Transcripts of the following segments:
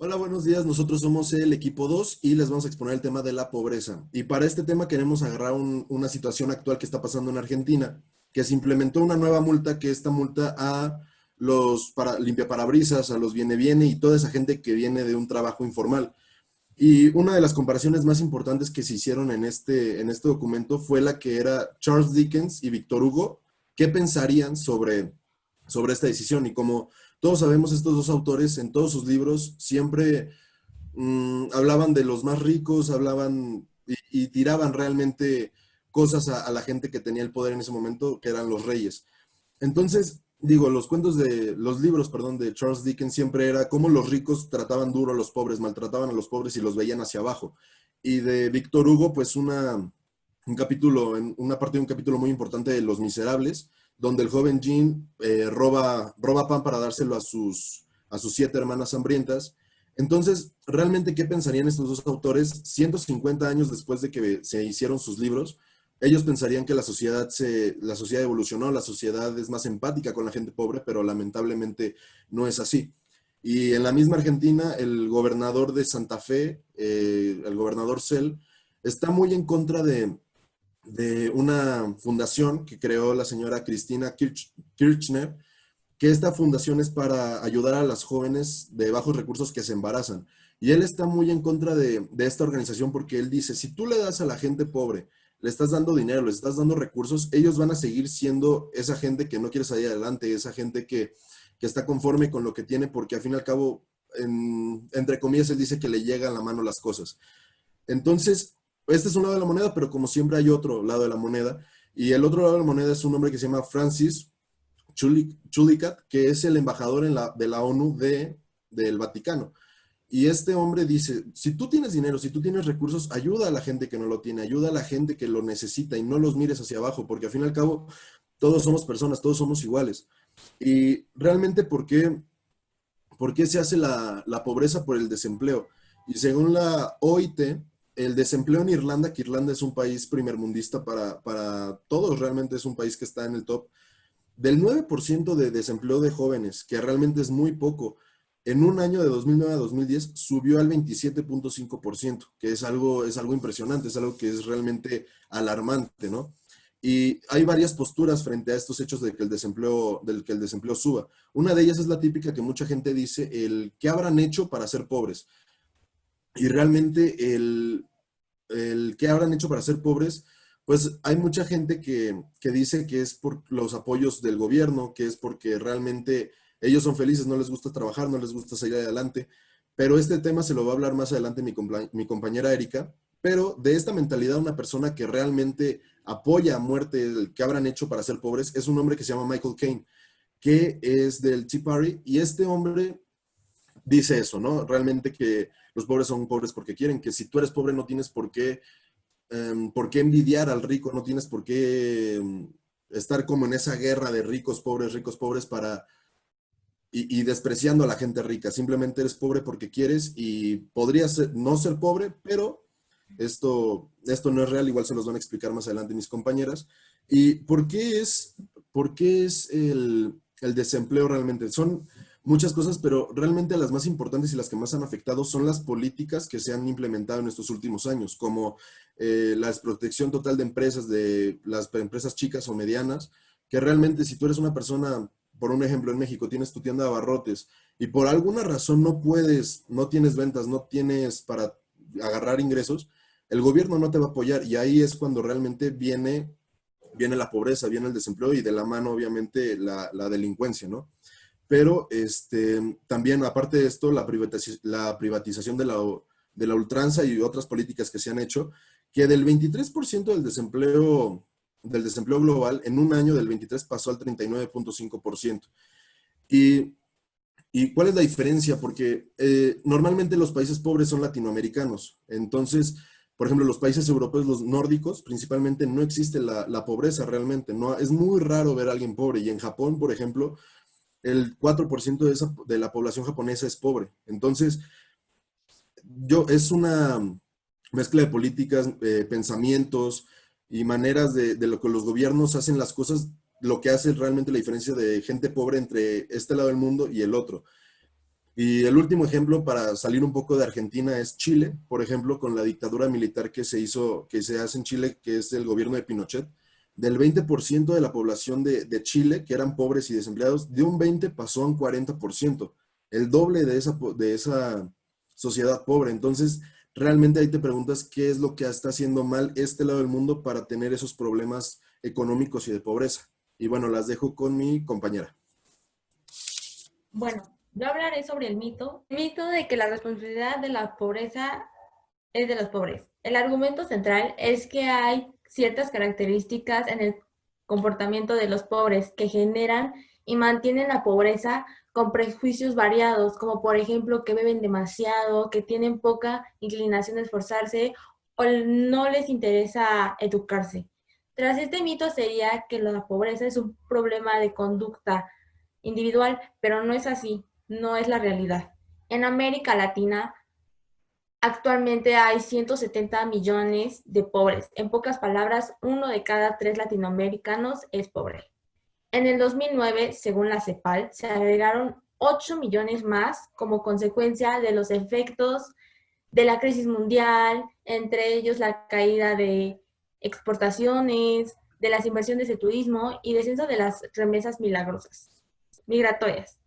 Hola, buenos días. Nosotros somos el equipo 2 y les vamos a exponer el tema de la pobreza. Y para este tema queremos agarrar una situación actual que está pasando en Argentina, que se implementó una nueva multa, que esta multa a los limpiaparabrisas, a los viene y toda esa gente que viene de un trabajo informal. Y una de las comparaciones más importantes que se hicieron en este documento fue la que era Charles Dickens y Víctor Hugo. ¿Qué pensarían sobre esta decisión? Y como todos sabemos, estos dos autores en todos sus libros siempre hablaban de los más ricos, hablaban y tiraban realmente cosas a la gente que tenía el poder en ese momento, que eran los reyes. Entonces, digo, los libros, perdón, de Charles Dickens siempre era cómo los ricos trataban duro a los pobres, maltrataban a los pobres y los veían hacia abajo. Y de Víctor Hugo, pues un capítulo, una parte de un capítulo muy importante de Los Miserables, donde el joven Jean roba pan para dárselo a sus 7 hermanas hambrientas. Entonces, realmente, ¿qué pensarían estos dos autores 150 años después de que se hicieron sus libros? Ellos pensarían que la sociedad evolucionó, la sociedad es más empática con la gente pobre, pero lamentablemente no es así. Y en la misma Argentina, el gobernador de Santa Fe, el gobernador Cel, está muy en contra de una fundación que creó la señora Cristina Kirchner, que esta fundación es para ayudar a las jóvenes de bajos recursos que se embarazan. Y él está muy en contra de esta organización porque él dice, si tú le das a la gente pobre, le estás dando dinero, le estás dando recursos, ellos van a seguir siendo esa gente que no quiere salir adelante, esa gente que está conforme con lo que tiene, porque al fin y al cabo, entre comillas, él dice que le llegan a la mano las cosas. Entonces, este es un lado de la moneda, pero como siempre hay otro lado de la moneda. Y el otro lado de la moneda es un hombre que se llama Francis Chulicat, que es el embajador de la ONU del Vaticano. Y este hombre dice, si tú tienes dinero, si tú tienes recursos, ayuda a la gente que no lo tiene, ayuda a la gente que lo necesita y no los mires hacia abajo, porque al fin y al cabo todos somos personas, todos somos iguales. Y realmente, ¿por qué se hace la pobreza por el desempleo? Y según la OIT, el desempleo en Irlanda, que Irlanda es un país primermundista para todos, realmente es un país que está en el top, del 9% de desempleo de jóvenes, que realmente es muy poco, en un año de 2009 a 2010 subió al 27.5%, que es algo impresionante, es algo que es realmente alarmante, ¿no? Y hay varias posturas frente a estos hechos del que el desempleo suba. Una de ellas es la típica que mucha gente dice, el ¿qué habrán hecho para ser pobres? Y realmente el qué habrán hecho para ser pobres, pues hay mucha gente que dice que es por los apoyos del gobierno, que es porque realmente ellos son felices, no les gusta trabajar, no les gusta salir adelante. Pero este tema se lo va a hablar más adelante mi compañera Erika. Pero de esta mentalidad, una persona que realmente apoya a muerte el que habrán hecho para ser pobres es un hombre que se llama Michael Caine, que es del Tea Party. Y este hombre dice eso, ¿no? Realmente que los pobres son pobres porque quieren, que si tú eres pobre no tienes por qué envidiar al rico, no tienes por qué estar como en esa guerra de ricos, pobres y despreciando a la gente rica. Simplemente eres pobre porque quieres y podrías no ser pobre, pero esto no es real, igual se los van a explicar más adelante mis compañeras. ¿Y por qué es el desempleo realmente? Son muchas cosas, pero realmente las más importantes y las que más han afectado son las políticas que se han implementado en estos últimos años, como la desprotección total de las empresas chicas o medianas, que realmente si tú eres una persona, por un ejemplo en México, tienes tu tienda de abarrotes y por alguna razón no tienes ventas, no tienes para agarrar ingresos, el gobierno no te va a apoyar y ahí es cuando realmente viene la pobreza, viene el desempleo y de la mano obviamente la delincuencia, ¿no? Pero también, aparte de esto, la privatización de la ultranza y otras políticas que se han hecho, que del 23% del desempleo global, en un año del 23 pasó al 39.5%. Y, ¿Y cuál es la diferencia? Porque normalmente los países pobres son latinoamericanos. Entonces, por ejemplo, los países europeos, los nórdicos, principalmente no existe la pobreza realmente. No, es muy raro ver a alguien pobre. Y en Japón, por ejemplo, el 4% de la población japonesa es pobre. Entonces, es una mezcla de políticas, pensamientos y maneras de lo que los gobiernos hacen las cosas, lo que hace realmente la diferencia de gente pobre entre este lado del mundo y el otro. Y el último ejemplo para salir un poco de Argentina es Chile, por ejemplo, con la dictadura militar que se hizo, que se hace en Chile, que es el gobierno de Pinochet. Del 20% de la población de Chile, que eran pobres y desempleados, de un 20 pasó a un 40%, el doble de esa sociedad pobre. Entonces, realmente ahí te preguntas qué es lo que está haciendo mal este lado del mundo para tener esos problemas económicos y de pobreza. Y bueno, las dejo con mi compañera. Bueno, yo hablaré sobre el mito de que la responsabilidad de la pobreza es de los pobres. El argumento central es que hay ciertas características en el comportamiento de los pobres que generan y mantienen la pobreza con prejuicios variados, como por ejemplo que beben demasiado, que tienen poca inclinación a esforzarse o no les interesa educarse. Tras este mito sería que la pobreza es un problema de conducta individual, pero no es así, no es la realidad. En América Latina, actualmente hay 170 millones de pobres. En pocas palabras, 1 de cada 3 latinoamericanos es pobre. En el 2009, según la CEPAL, se agregaron 8 millones más como consecuencia de los efectos de la crisis mundial, entre ellos la caída de exportaciones, de las inversiones de turismo y descenso de las remesas migratorias.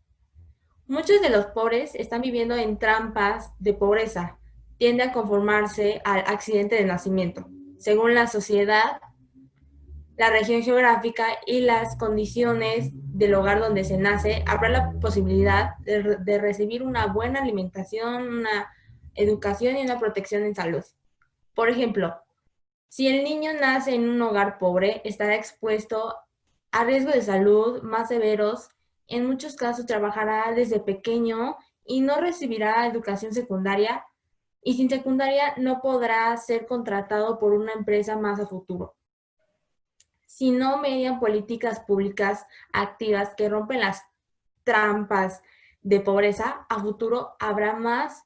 Muchos de los pobres están viviendo en trampas de pobreza. Tiende a conformarse al accidente de nacimiento. Según la sociedad, la región geográfica y las condiciones del hogar donde se nace, habrá la posibilidad de recibir una buena alimentación, una educación y una protección en salud. Por ejemplo, si el niño nace en un hogar pobre, estará expuesto a riesgos de salud más severos. En muchos casos trabajará desde pequeño y no recibirá educación secundaria, y sin secundaria no podrá ser contratado por una empresa más a futuro. Si no median políticas públicas activas que rompen las trampas de pobreza, a futuro habrá más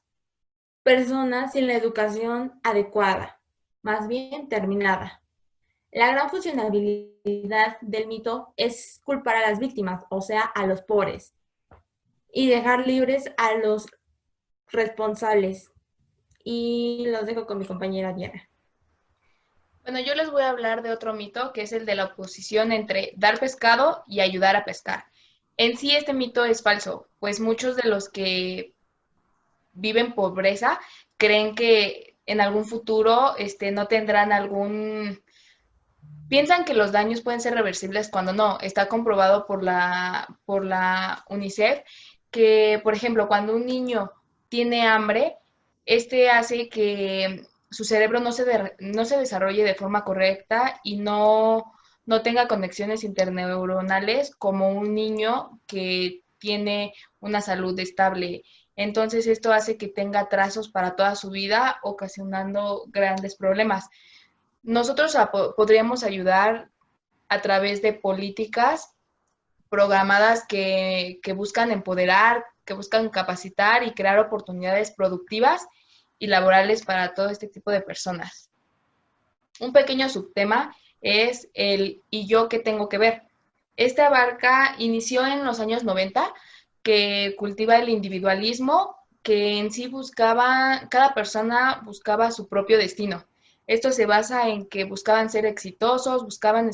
personas sin la educación adecuada, más bien terminada. La gran funcionalidad del mito es culpar a las víctimas, o sea, a los pobres, y dejar libres a los responsables. Y los dejo con mi compañera Diana. Bueno, yo les voy a hablar de otro mito, que es el de la oposición entre dar pescado y ayudar a pescar. En sí, este mito es falso, pues muchos de los que viven pobreza creen que en algún futuro no tendrán algún. Piensan que los daños pueden ser reversibles cuando no. Está comprobado por la UNICEF que, por ejemplo, cuando un niño tiene hambre, hace que su cerebro no se desarrolle de forma correcta y no tenga conexiones interneuronales como un niño que tiene una salud estable. Entonces, esto hace que tenga trazos para toda su vida, ocasionando grandes problemas. Nosotros podríamos ayudar a través de políticas programadas que buscan empoderar, que buscan capacitar y crear oportunidades productivas y laborales para todo este tipo de personas. Un pequeño subtema es el ¿y yo qué tengo que ver? Inició en los años 90, que cultiva el individualismo, que en sí cada persona buscaba su propio destino. Esto se basa en que buscaban ser exitosos, buscaban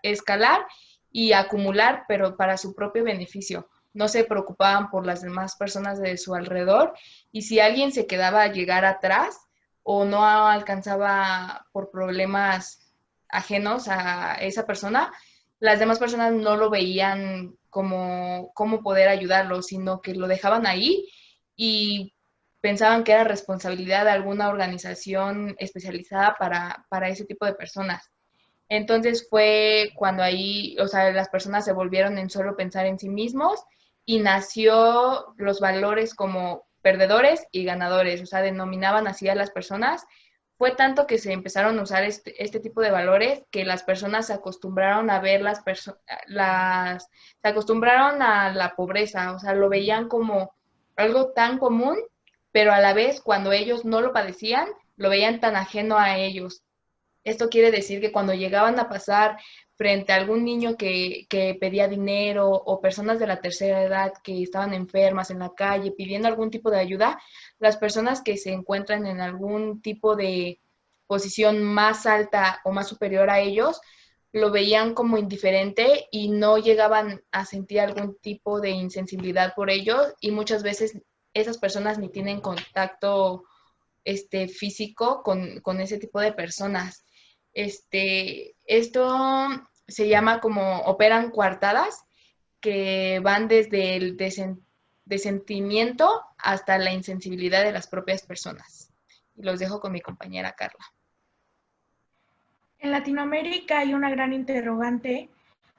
escalar y acumular, pero para su propio beneficio. No se preocupaban por las demás personas de su alrededor, y si alguien se quedaba a llegar atrás o no alcanzaba por problemas ajenos a esa persona, las demás personas no lo veían como cómo poder ayudarlo, sino que lo dejaban ahí y pensaban que era responsabilidad de alguna organización especializada para ese tipo de personas. Entonces fue cuando ahí, o sea, las personas se volvieron en solo pensar en sí mismos y nació los valores como perdedores y ganadores, o sea, denominaban así a las personas. Fue tanto que se empezaron a usar este tipo de valores que las personas se acostumbraron a ver se acostumbraron a la pobreza, o sea, lo veían como algo tan común, pero a la vez cuando ellos no lo padecían, lo veían tan ajeno a ellos. Esto quiere decir que cuando llegaban a pasar frente a algún niño que pedía dinero o personas de la tercera edad que estaban enfermas en la calle pidiendo algún tipo de ayuda, las personas que se encuentran en algún tipo de posición más alta o más superior a ellos, lo veían como indiferente y no llegaban a sentir algún tipo de insensibilidad por ellos y muchas veces esas personas ni tienen contacto físico con ese tipo de personas. Esto se llama como operan coartadas, que van desde el desentimiento hasta la insensibilidad de las propias personas. Y los dejo con mi compañera Carla. En Latinoamérica hay una gran interrogante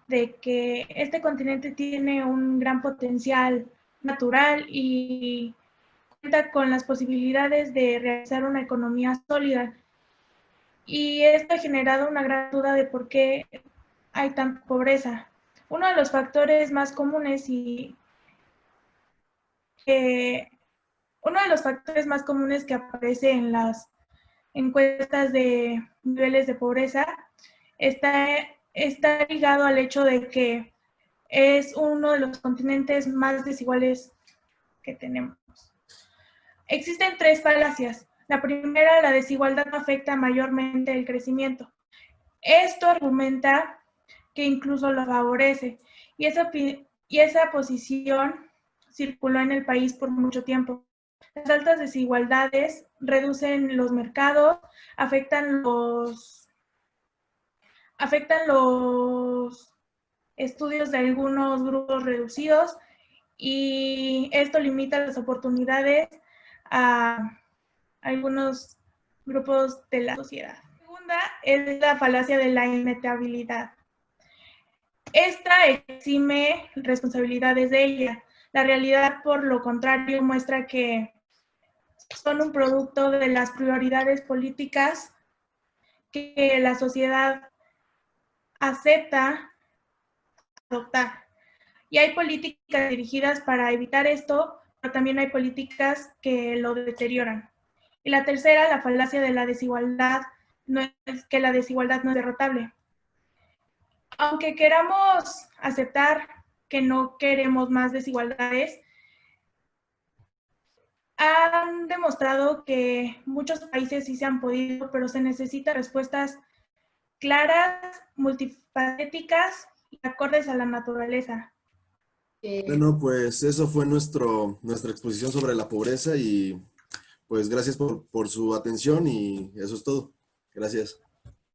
de que este continente tiene un gran potencial natural y cuenta con las posibilidades de realizar una economía sólida. Y esto ha generado una gran duda de por qué hay tanta pobreza. Uno de los factores más comunes que aparece en las encuestas de niveles de pobreza está ligado al hecho de que es uno de los continentes más desiguales que tenemos. Existen 3 falacias. La primera, la desigualdad afecta mayormente el crecimiento. Esto argumenta que incluso lo favorece, y esa posición circuló en el país por mucho tiempo. Las altas desigualdades reducen los mercados, afectan los estudios de algunos grupos reducidos y esto limita las oportunidades a algunos grupos de la sociedad. La segunda es la falacia de la inevitabilidad. Esta exime responsabilidades de ella. La realidad, por lo contrario, muestra que son un producto de las prioridades políticas que la sociedad acepta adoptar. Y hay políticas dirigidas para evitar esto, pero también hay políticas que lo deterioran. Y la tercera, la falacia de la desigualdad, no es que la desigualdad no es derrotable. Aunque queramos aceptar que no queremos más desigualdades, han demostrado que muchos países sí se han podido, pero se necesitan respuestas claras, multifacéticas y acordes a la naturaleza. Bueno, pues eso fue nuestra exposición sobre la pobreza y pues gracias por su atención y eso es todo. Gracias.